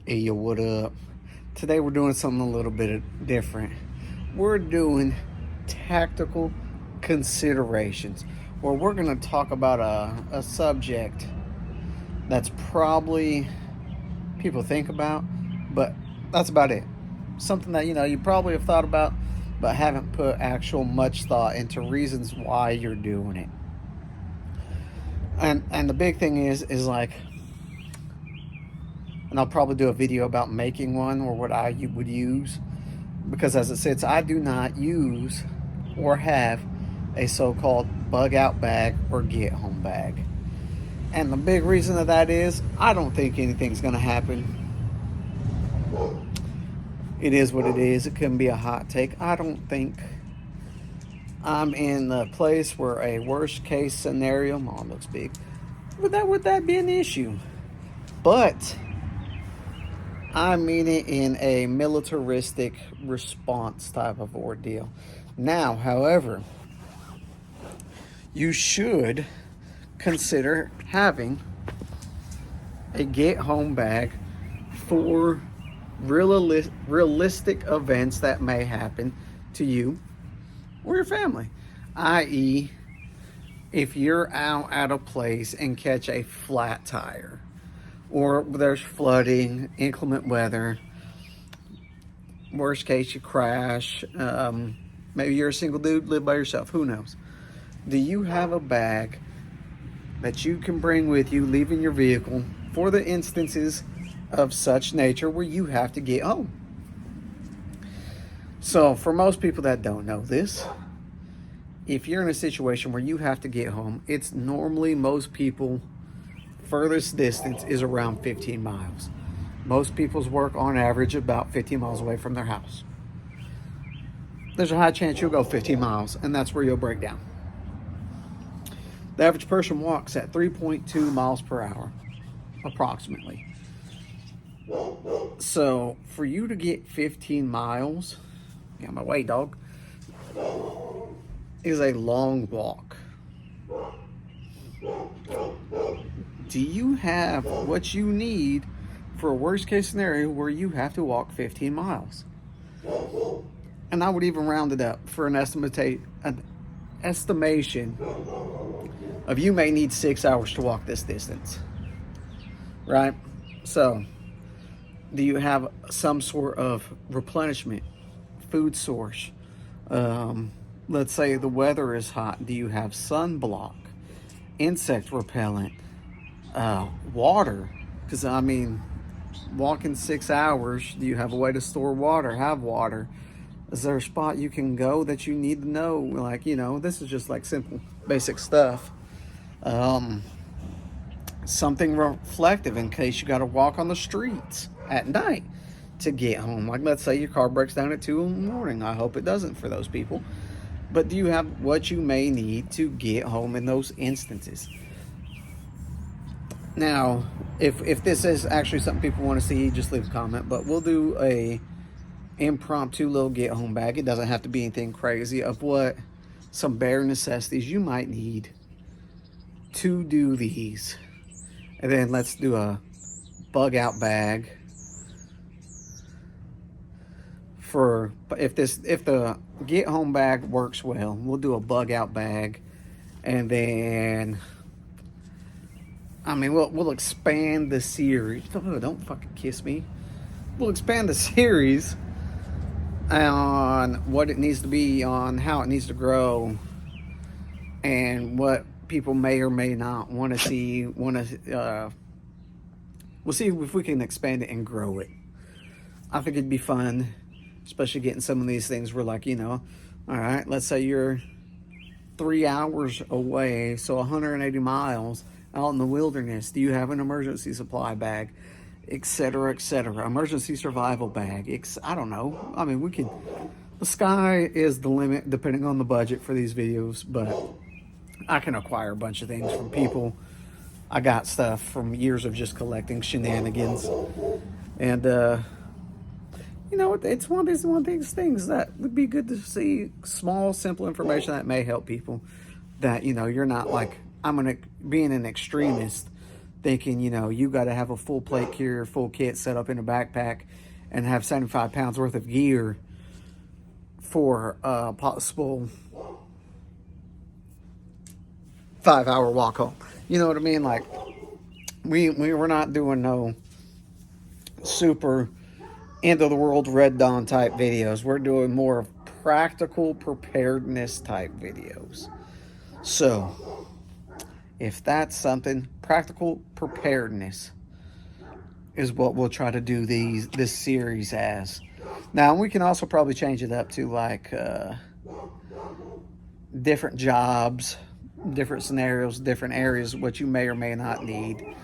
Hey, yo, what up? Today we're doing something a little bit different. We're doing tactical considerations, where we're going to talk about a subject that's probably people think about, but that's about it. Something that, you probably have thought about, but haven't put actual much thought into reasons why you're doing it. And the big thing is like, and I'll probably do a video about making one or what I would use, because as it sits, I do not use or have a so-called bug out bag or get home bag. And the big reason of that is I don't think anything's going to happen. It is what it is. It couldn't be a hot take. I don't think I'm in the place where a worst case scenario, mom looks big, would that be an issue? But I mean it in a militaristic response type of ordeal. Now, however, you should consider having a get home bag for realistic events that may happen to you or your family. I.e., if you're out at a place and catch a flat tire, or there's flooding, inclement weather, worst case you crash, maybe you're a single dude, live by yourself, who knows? Do you have a bag that you can bring with you, leave in your vehicle, for the instances of such nature where you have to get home? So for most people that don't know this, if you're in a situation where you have to get home, it's normally most people furthest distance is around 15 miles. Most people's work on average about 15 miles away from their house. There's a high chance you'll go 15 miles, and that's where you'll break down. The average person walks at 3.2 miles per hour, approximately. So for you to get 15 miles, get my way, dog, is a long walk. Do you have what you need for a worst case scenario where you have to walk 15 miles? And I would even round it up for an estimation of you may need 6 hours to walk this distance, right? So do you have some sort of replenishment, food source? Let's say the weather is hot. Do you have sunblock, insect repellent, water? Because I mean, walking 6 hours, do you have a way to store water, have water? Is there a spot you can go that you need to know? Like, this is just like simple basic stuff. Something reflective in case you got to walk on the streets at night to get home. Like, let's say your car breaks down at 2 in the morning. I hope it doesn't for those people. But do you have what you may need to get home in those instances? Now, if this is actually something people want to see, just leave a comment. But we'll do a impromptu little get home bag. It doesn't have to be anything crazy, of what some bare necessities you might need to do these. And then let's do a bug out bag for if the get home bag works well. We'll do a bug out bag, and then we'll expand the series. Don't fucking kiss me. We'll expand the series on what it needs to be, on how it needs to grow, and what people may or may not want to see. We'll see if we can expand it and grow it. I think it'd be fun, especially getting some of these things where, like, all right, let's say you're 3 hours away, so 180 miles out in the wilderness. Do you have an emergency supply bag, etc., etc.? Emergency survival bag. I don't know. I mean, the sky is the limit depending on the budget for these videos, but I can acquire a bunch of things from people. I got stuff from years of just collecting shenanigans. And, it's one of these things that would be good to see. Small, simple information that may help people. That, you're not like, being an extremist, thinking, you know, you got to have a full plate carrier, full kit set up in a backpack and have 75 pounds worth of gear for a possible 5-hour walk home. You know what I mean? Like, we're not doing no super end of the world Red Dawn type videos. We're doing more of practical preparedness type videos. So if that's something, practical preparedness is what we'll try to do this series as. Now we can also probably change it up to like different jobs, different scenarios, different areas, what you may or may not need.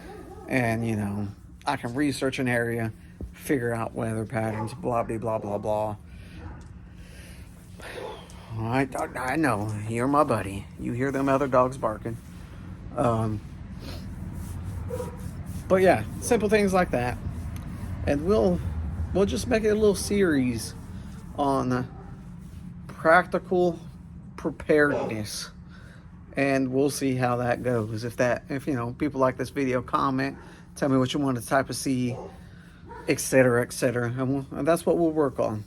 And, you know, I can research an area, figure out weather patterns, blah, blah, blah, blah, blah. All right, I know, you're my buddy. You hear them other dogs barking. But yeah, simple things like that. And we'll just make it a little series on practical preparedness. And we'll see how that goes. If you know, people like this video, comment, tell me what you want to type of see, etc., etc. And that's what we'll work on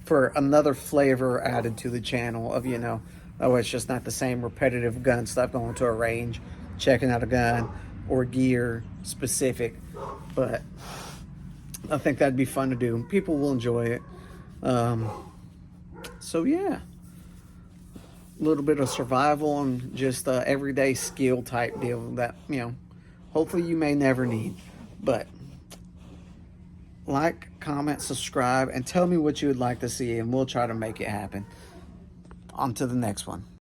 for another flavor added to the channel of, you know, oh, it's just not the same repetitive gun stuff, going to a range, checking out a gun or gear specific. But I think that'd be fun to do. People will enjoy it. So yeah, a little bit of survival and just everyday skill type deal that, you know, hopefully you may never need. But like, comment, subscribe, and tell me what you would like to see, and we'll try to make it happen. On to the next one.